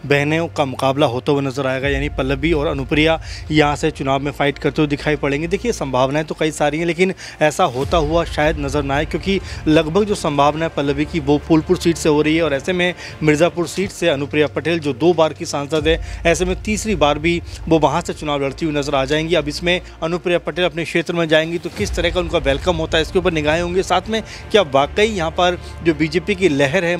बहनों का मुकाबला होता हुआ नजर आएगा, यानी पल्लवी और अनुप्रिया यहाँ से चुनाव में फाइट करते हुए दिखाई पड़ेंगे। देखिए, संभावनाएं तो कई सारी हैं, लेकिन ऐसा होता हुआ शायद नजर ना आए, क्योंकि लगभग जो संभावना है पल्लवी की वो फूलपुर सीट से हो रही है और ऐसे में मिर्ज़ापुर सीट से अनुप्रिया पटेल जो 2 बार की सांसद है, ऐसे में तीसरी बार भी वो वहाँ से चुनाव लड़ती हुई नजर आ जाएंगी। अब इसमें अनुप्रिया पटेल अपने क्षेत्र में जाएंगी तो किस तरह का उनका वेलकम होता है, इसके ऊपर निगाहें होंगी। साथ में क्या वाकई यहाँ पर जो बीजेपी की लहर है,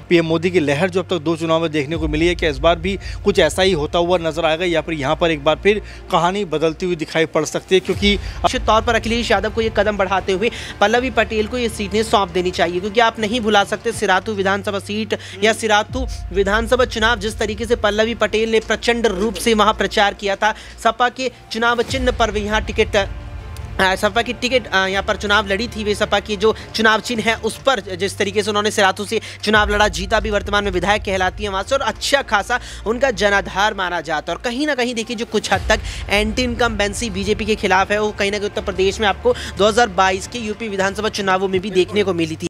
पीएम मोदी की लहर जो अब तक 2 चुनाव में देखने को मिली है, क्या इस बार भी कुछ ऐसा ही होता हुआ नजर आएगा या फिर यहाँ पर एक बार फिर कहानी बदलती हुई दिखाई पड़ सकती है? क्योंकि निश्चित तौर पर अखिलेश यादव को ये कदम बढ़ाते हुए पल्लवी पटेल को ये सीटें सौंप देनी चाहिए, क्योंकि आप नहीं भुला सकते सिराथू विधानसभा सीट या सिराथू विधानसभा चुनाव जिस तरीके से पल्लवी पटेल ने प्रचंड रूप से वहां प्रचार किया था। सपा के चुनाव चिन्ह पर यहाँ सपा की टिकट यहाँ पर चुनाव लड़ी थी, वे सपा की जो चुनाव चिन्ह है उस पर जिस तरीके से उन्होंने सिराथू से चुनाव लड़ा, जीता भी, वर्तमान में विधायक कहलाती है वहाँ से और अच्छा खासा उनका जनाधार माना जाता है। और कहीं ना कहीं देखिए जो कुछ हद तक एंटी इनकम्बेंसी बीजेपी के खिलाफ है वो कहीं ना कहीं उत्तर प्रदेश में आपको 2022 के यूपी विधानसभा चुनावों में भी देखने को मिली थी।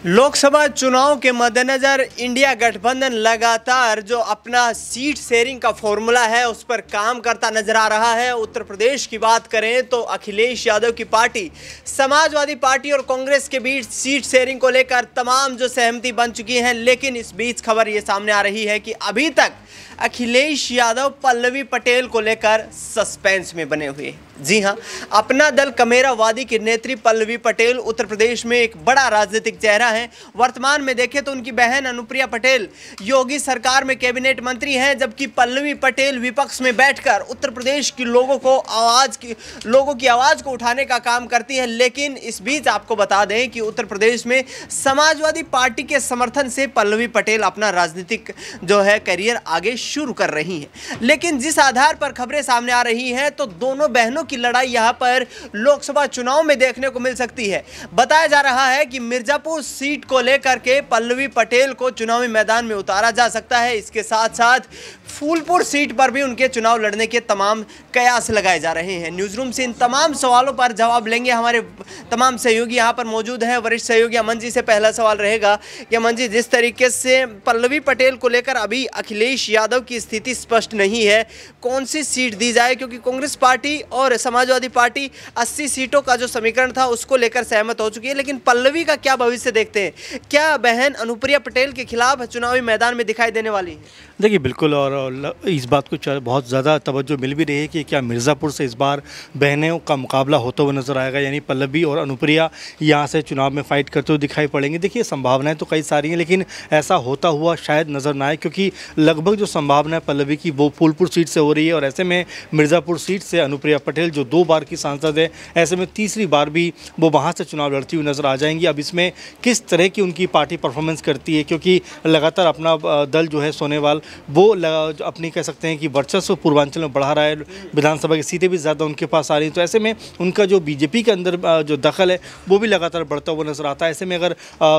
लोकसभा चुनाव के मद्देनजर इंडिया गठबंधन लगातार जो अपना सीट शेयरिंग का फॉर्मूला है उस पर काम करता नजर आ रहा है। उत्तर प्रदेश की बात करें तो अखिलेश यादव की पार्टी समाजवादी पार्टी और कांग्रेस के बीच सीट शेयरिंग को लेकर तमाम जो सहमति बन चुकी है, लेकिन इस बीच खबर ये सामने आ रही है कि अभी तक अखिलेश यादव पल्लवी पटेल को लेकर सस्पेंस में बने हुए। जी हां, अपना दल कमेरावादी की नेत्री पल्लवी पटेल उत्तर प्रदेश में एक बड़ा राजनीतिक चेहरा है। वर्तमान में देखें तो उनकी बहन अनुप्रिया पटेल योगी सरकार में कैबिनेट मंत्री हैं, जबकि पल्लवी पटेल विपक्ष में बैठकर उत्तर प्रदेश की लोगों की आवाज़ को उठाने का काम करती हैं। लेकिन इस बीच आपको बता दें कि उत्तर प्रदेश में समाजवादी पार्टी के समर्थन से पल्लवी पटेल अपना राजनीतिक जो है करियर आगे शुरू कर रही हैं। लेकिन जिस आधार पर खबरें सामने आ रही हैं तो दोनों बहनों की लड़ाई यहां पर लोकसभा चुनाव में देखने को मिल सकती है। बताया जा रहा है कि मिर्जापुर सीट को लेकर के पल्लवी पटेल को चुनावी मैदान में उतारा जा सकता है। इसके साथ साथ फूलपुर सीट पर भी उनके चुनाव लड़ने के तमाम कयास लगाए जा रहे हैं। न्यूज़ रूम से इन तमाम सवालों पर जवाब लेंगे हमारे तमाम सहयोगी यहाँ पर मौजूद हैं। वरिष्ठ सहयोगी अमन जी से पहला सवाल रहेगा कि अमन जी, जिस तरीके से पल्लवी पटेल को लेकर अभी अखिलेश यादव की स्थिति स्पष्ट नहीं है, कौन सी सीट दी जाए, क्योंकि कांग्रेस पार्टी और समाजवादी पार्टी 80 सीटों का जो समीकरण था उसको लेकर सहमत हो चुकी है, लेकिन पल्लवी का क्या भविष्य देखते हैं? क्या बहन अनुप्रिया पटेल के खिलाफ चुनावी मैदान में दिखाई देने वाली है? देखिए, बिल्कुल, और इस बात को बहुत ज़्यादा तवज्जो मिल भी रही है कि क्या मिर्ज़ापुर से इस बार बहनों का मुकाबला होता हुआ नजर आएगा, यानी पल्लवी और अनुप्रिया यहाँ से चुनाव में फाइट करते हुए दिखाई पड़ेंगे। देखिए, संभावनाएं तो कई सारी हैं, लेकिन ऐसा होता हुआ शायद नजर ना आए, क्योंकि लगभग जो संभावना है पल्लवी की वो फूलपुर सीट से हो रही है और ऐसे में मिर्ज़ापुर सीट से अनुप्रिया पटेल जो 2 बार की सांसद है, ऐसे में तीसरी बार भी वो वहाँ से चुनाव लड़ती हुई नजर आ जाएंगी। अब इसमें किस तरह की उनकी पार्टी परफॉर्मेंस करती है, क्योंकि लगातार अपना दल जो है सोनेवाल वो अपनी कह सकते हैं कि वर्चस्व पूर्वांचल में बढ़ा रहा है, विधानसभा की सीटें भी ज़्यादा उनके पास आ रही हैं, तो ऐसे में उनका जो बीजेपी के अंदर जो दखल है वो भी लगातार बढ़ता हुआ नजर आता है। ऐसे में अगर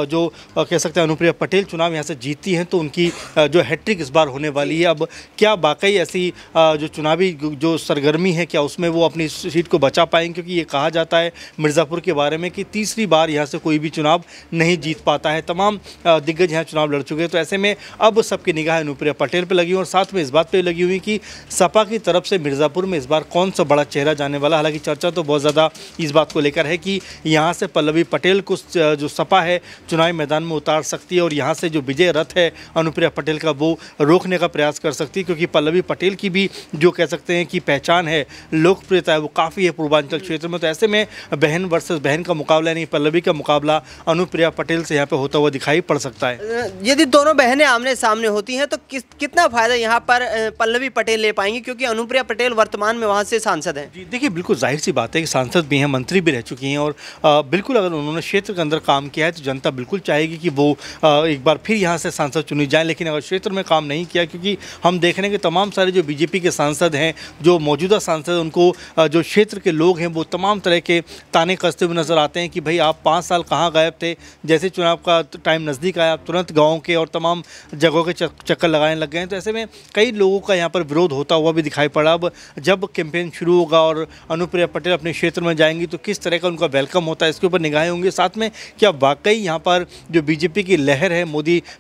जो कह सकते हैं अनुप्रिया पटेल चुनाव यहाँ से जीतती हैं तो उनकी जो हैट्रिक इस बार होने वाली है। अब क्या वाकई ऐसी जो चुनावी जो सरगर्मी है, क्या उसमें वो अपनी सीट को बचा पाएंगे, क्योंकि ये कहा जाता है मिर्ज़ापुर के बारे में कि तीसरी बार यहाँ से कोई भी चुनाव नहीं जीत पाता है। तमाम दिग्गज यहाँ चुनाव लड़ चुके हैं, तो ऐसे में अब सबकी निगाह अनुप्रिया पटेल पर लगी और साथ में इस बात पे लगी हुई कि सपा की तरफ से मिर्ज़ापुर में इस बार कौन सा बड़ा चेहरा जाने वाला। हालांकि चर्चा तो बहुत ज़्यादा इस बात को लेकर है कि यहाँ से पल्लवी पटेल को जो सपा है चुनावी मैदान में उतार सकती है और यहाँ से जो विजय रथ है अनुप्रिया पटेल का वो रोकने का प्रयास कर सकती है, क्योंकि पल्लवी पटेल की भी जो कह सकते हैं कि पहचान है, लोकप्रियता है, वो काफ़ी है पूर्वांचल क्षेत्र में। तो ऐसे में बहन वर्सेस बहन का मुकाबला, नहीं पल्लवी का मुकाबला अनुप्रिया पटेल से यहाँ पे होता हुआ दिखाई पड़ सकता है। यदि दोनों बहनें आमने सामने होती हैं तो कितना फायदा यहाँ पर पल्लवी पटेल ले पाएंगी, क्योंकि अनुप्रिया पटेल वर्तमान में वहाँ से सांसद हैं? जी देखिए, बिल्कुल जाहिर सी बात है कि सांसद भी हैं, मंत्री भी रह चुकी हैं और बिल्कुल अगर उन्होंने क्षेत्र के अंदर काम किया है तो जनता बिल्कुल चाहेगी कि वो एक बार फिर यहाँ से सांसद चुनी जाए। लेकिन अगर क्षेत्र में काम नहीं किया, क्योंकि हम देख रहे हैं कि तमाम सारे जो बीजेपी के सांसद हैं, जो मौजूदा सांसद, उनको जो क्षेत्र के लोग हैं वो तमाम तरह के ताने कसते हुए नजर आते हैं कि भाई आप 5 साल कहाँ गायब थे, जैसे चुनाव का टाइम नज़दीक आया तुरंत गाँव के और तमाम जगहों के चक्कर लगाने लग गए हैं। तो ऐसे में कई लोगों का यहाँ पर विरोध होता हुआ भी दिखाई पड़ा। अब जब कैंपेन शुरू होगा और अनुप्रिया पटेल अपने क्षेत्र में जाएंगी तो किस तरह का उनका वेलकम होता है, इसके ऊपर निगाहें होंगी। साथ में क्या वाकई यहाँ पर जो बीजेपी की लहर है,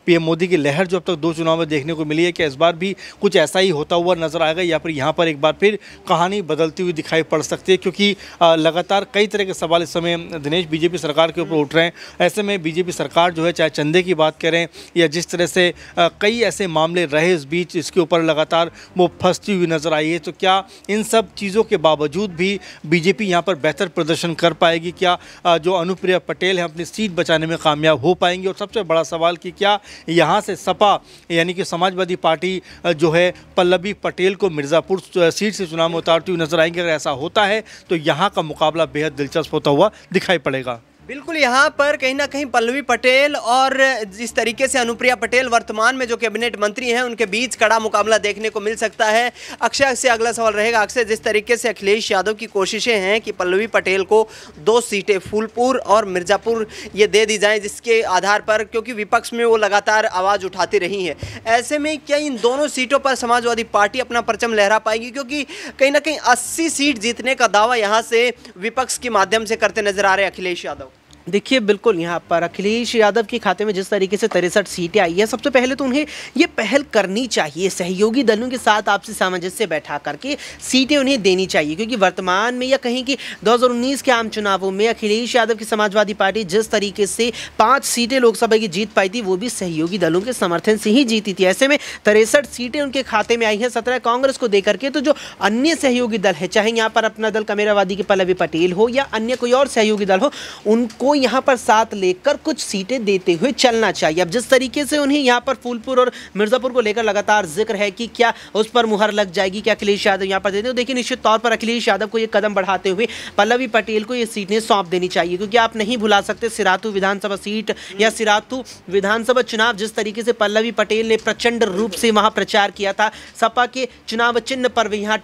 पीएम मोदी की लहर जो अब तक 2 चुनाव में देखने को मिली है, क्या इस बार भी कुछ ऐसा ही होता हुआ नजर आएगा या फिर यहाँ पर एक बार फिर कहानी बदलती हुई दिखाई पड़ सकती है? क्योंकि लगातार कई तरह के सवाल इस समय दिनेश बीजेपी सरकार के ऊपर उठ रहे हैं। ऐसे में बीजेपी सरकार जो है, चाहे चंदे की बात करें या जिस तरह से कई ऐसे मामले रहे इस बीच, इसके ऊपर लगातार वो फंसती हुई नजर आई है। तो क्या इन सब चीज़ों के बावजूद भी बीजेपी यहाँ पर बेहतर प्रदर्शन कर पाएगी? क्या जो अनुप्रिया पटेल हैं अपनी सीट बचाने में कामयाब हो पाएंगी? और सबसे बड़ा सवाल कि क्या यहाँ से सपा यानी कि समाजवादी पार्टी जो है पल्लवी पटेल को मिर्ज़ापुर सीट से चुनाव में उतारती हुई नजर आएंगे? अगर ऐसा होता है तो यहाँ का मुकाबला बेहद दिलचस्प होता हुआ दिखाई पड़ेगा। बिल्कुल, यहाँ पर कहीं ना कहीं पल्लवी पटेल और जिस तरीके से अनुप्रिया पटेल वर्तमान में जो कैबिनेट मंत्री हैं उनके बीच कड़ा मुकाबला देखने को मिल सकता है। अक्षय से अगला सवाल रहेगा। अक्षय, जिस तरीके से अखिलेश यादव की कोशिशें हैं कि पल्लवी पटेल को 2 सीटें फूलपुर और मिर्ज़ापुर ये दे दी जाएं, जिसके आधार पर, क्योंकि विपक्ष में वो लगातार आवाज़ उठाती रही है, ऐसे में क्या इन दोनों सीटों पर समाजवादी पार्टी अपना परचम लहरा पाएगी? क्योंकि कहीं ना कहीं 80 सीट जीतने का दावा यहाँ से विपक्ष के माध्यम से करते नजर आ रहे हैं अखिलेश यादव। देखिए, बिल्कुल यहाँ पर अखिलेश यादव के खाते में जिस तरीके से 63 सीटें आई है, सबसे पहले तो उन्हें ये पहल करनी चाहिए, सहयोगी दलों के साथ आपसी सामंजस्य बैठा करके सीटें उन्हें देनी चाहिए। क्योंकि वर्तमान में या कहीं कि 2019 के आम चुनावों में अखिलेश यादव की समाजवादी पार्टी जिस तरीके से 5 सीटें लोकसभा की जीत पाई थी, वो भी सहयोगी दलों के समर्थन से ही जीती थी। ऐसे में 63 सीटें उनके खाते में आई हैं, 17 कांग्रेस को देकर के। तो जो अन्य सहयोगी दल है, चाहे यहाँ पर अपना दल कमेरावादी की पल्लवी पटेल हो या अन्य कोई और सहयोगी दल हो, उनको यहाँ पर साथ लेकर कुछ सीटें देते हुए चलना चाहिए। अब जिस तरीके से उन्हें यहाँ पर फूलपुर और मिर्ज़ापुर को लेकर लगातार जिक्र है कि क्या उस पर मुहर लग जाएगी, क्या अखिलेश यादव यहाँ पर देते, तो देखिए निश्चित तौर पर अखिलेश यादव को ये कदम बढ़ाते हुए पल्लवी पटेल को ये सीटें सौंप देनी चाहिए। क्योंकि आप नहीं भुला सकते सिराथू विधानसभा सीट या सिराथू विधानसभा चुनाव, जिस तरीके से पल्लवी पटेल ने प्रचंड रूप से वहाँ प्रचार किया था, सपा के चुनाव चिन्ह पर भी यहाँ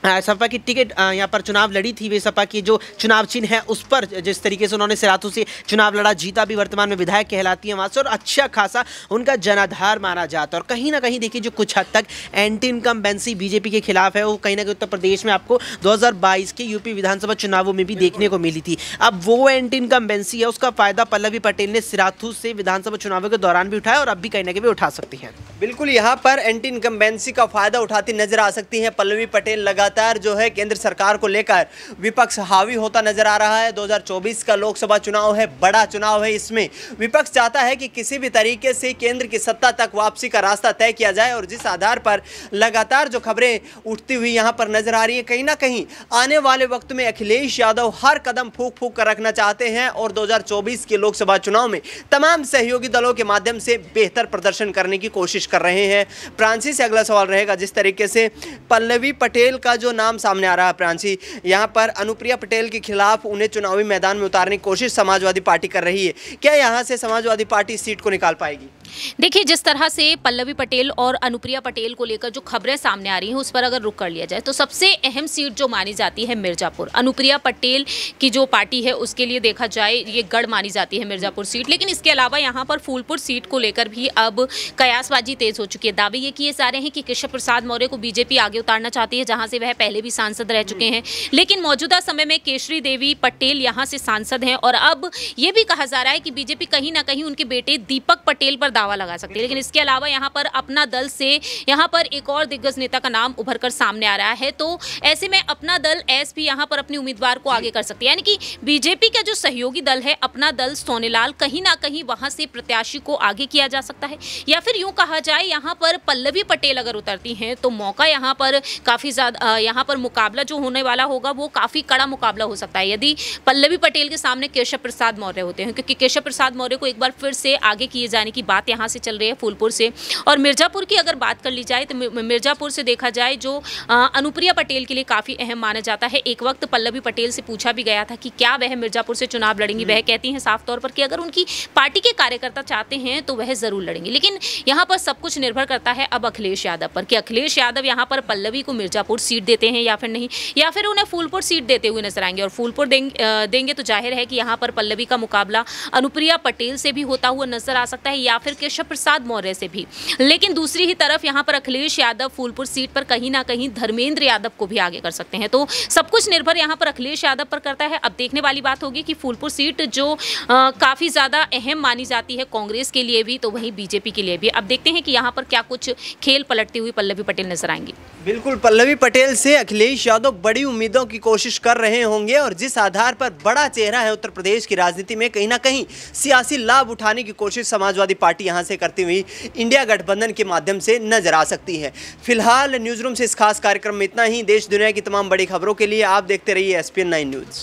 सपा की टिकट यहाँ पर चुनाव लड़ी थी, वे सपा की जो चुनाव चिन्ह है उस पर जिस तरीके से उन्होंने सिराथू से चुनाव लड़ा, जीता भी, वर्तमान में विधायक कहलाती है वहाँ से, और अच्छा खासा उनका जनाधार माना जाता है। और कहीं ना कहीं देखिए जो कुछ हद तक एंटी इनकम्बेंसी बीजेपी के खिलाफ है, वो कहीं ना कहीं उत्तर प्रदेश में आपको 2022 के यूपी विधानसभा चुनावों में भी देखने को मिली थी। अब वो एंटी इनकम्बेंसी है, उसका फायदा पल्लवी पटेल ने सिराथू से विधानसभा चुनावों के दौरान भी उठाया और अब भी कहीं ना कहीं उठा सकती हैं। बिल्कुल, यहाँ पर एंटी इनकम्बेंसी का फायदा उठाती नजर आ सकती है पल्लवी पटेल। लगातार जो है केंद्र सरकार को लेकर विपक्ष हावी होता नजर आ रहा है। 2024 का लोकसभा चुनाव है, बड़ा चुनाव है, इसमें विपक्ष चाहता है कि किसी भी तरीके से केंद्र की सत्ता तक वापसी का रास्ता तय किया जाए। और जिस आधार पर लगातार जो खबरें उठती हुई यहाँ पर नजर आ रही है, कहीं ना कहीं आने वाले वक्त में अखिलेश यादव हर कदम फूंक फूंक कर रखना चाहते हैं और 2024 के लोकसभा चुनाव में तमाम सहयोगी दलों के माध्यम से बेहतर प्रदर्शन करने की कोशिश कर रहे हैं। प्रांसी से अगला सवाल रहेगा। जिस तरीके से पल्लवी पटेल का जो नाम सामने आ रहा है, प्रांसी, यहाँ पर अनुप्रिया पटेल के खिलाफ उन्हें चुनावी मैदान में उतारने की कोशिश समाजवादी पार्टी कर रही है, क्या यहाँ से समाजवादी पार्टी सीट को निकाल पाएगी? देखिए, जिस तरह से पल्लवी पटेल और अनुप्रिया पटेल को लेकर जो खबरें सामने आ रही हैं उस पर अगर रुक कर लिया जाए तो सबसे अहम सीट जो मानी जाती है मिर्ज़ापुर, अनुप्रिया पटेल की जो पार्टी है उसके लिए देखा जाए ये गढ़ मानी जाती है मिर्ज़ापुर सीट। लेकिन इसके अलावा यहाँ पर फूलपुर सीट को लेकर भी अब कयासबाजी तेज हो चुकी है। दावे ये किए जा रहे हैं कि केशव प्रसाद मौर्य को बीजेपी आगे उतारना चाहती है, जहाँ से वह पहले भी सांसद रह चुके हैं। लेकिन मौजूदा समय में केशरी देवी पटेल यहाँ से सांसद हैं और अब ये भी कहा जा रहा है कि बीजेपी कहीं ना कहीं उनके बेटे दीपक पटेल पर दावा लगा सकती है। लेकिन इसके अलावा यहाँ पर अपना दल से यहाँ पर एक और दिग्गज नेता का नाम उभर कर सामने आ रहा है, तो ऐसे में अपना दल एस भी यहाँ पर अपनी उम्मीदवार को आगे कर सकती है। यानी कि बीजेपी का जो सहयोगी दल है अपना दल सोनेलाल, कहीं ना कहीं वहां से प्रत्याशी को आगे किया जा सकता है। या फिर यूं कहा जाए यहाँ पर पल्लवी पटेल अगर उतरती हैं तो मौका यहाँ पर काफी ज्यादा, यहाँ पर मुकाबला जो होने वाला होगा वो काफी कड़ा मुकाबला हो सकता है यदि पल्लवी पटेल के सामने केशव प्रसाद मौर्य होते हैं, क्योंकि केशव प्रसाद मौर्य को एक बार फिर से आगे किए जाने की बात यहाँ से चल रही है फूलपुर से। और मिर्ज़ापुर की अगर बात कर ली जाए तो मिर्ज़ापुर से देखा जाए जो अनुप्रिया पटेल के लिए काफ़ी अहम माना जाता है। एक वक्त पल्लवी पटेल से पूछा भी गया था कि क्या वह मिर्ज़ापुर से चुनाव लड़ेंगी, वह कहती हैं साफ तौर पर कि अगर उनकी पार्टी के कार्यकर्ता चाहते हैं तो वह ज़रूर लड़ेंगी। लेकिन यहाँ पर सब कुछ निर्भर करता है अब अखिलेश यादव पर कि अखिलेश यादव यहाँ पर पल्लवी को मिर्ज़ापुर सीट देते हैं या फिर नहीं, या फिर उन्हें फूलपुर सीट देते हुए नजर आएंगे। और फूलपुर देंगे तो जाहिर है कि यहाँ पर पल्लवी का मुकाबला अनुप्रिया पटेल से भी होता हुआ नजर आ सकता है, या फिर फिर केशव प्रसाद मौर्य से भी। लेकिन दूसरी ही तरफ यहाँ पर अखिलेश यादव फूलपुर सीट पर कहीं ना कहीं धर्मेंद्र यादव को भी आगे कर सकते हैं। तो सब कुछ निर्भर यहाँ पर अखिलेश यादव पर करता है। अब देखने वाली बात होगी कि फूलपुर सीट जो काफ़ी ज़्यादा अहम मानी जाती है कांग्रेस के लिए भी, तो वहीं बीजेपी के लिए भी। अब देखते हैं कि यहाँ पर क्या कुछ खेल पलटती हुई पल्लवी पटेल नजर आएंगी। बिल्कुल, पल्लवी पटेल से अखिलेश यादव बड़ी उम्मीदों की कोशिश कर रहे होंगे और जिस आधार पर बड़ा चेहरा है उत्तर प्रदेश की राजनीति में, कहीं ना कहीं सियासी लाभ उठाने की कोशिश समाजवादी पार्टी यहां से करती हुई इंडिया गठबंधन के माध्यम से नजर आ सकती है। फिलहाल न्यूज रूम से इस खास कार्यक्रम में इतना ही। देश दुनिया की तमाम बड़ी खबरों के लिए आप देखते रहिए SPN 9 न्यूज।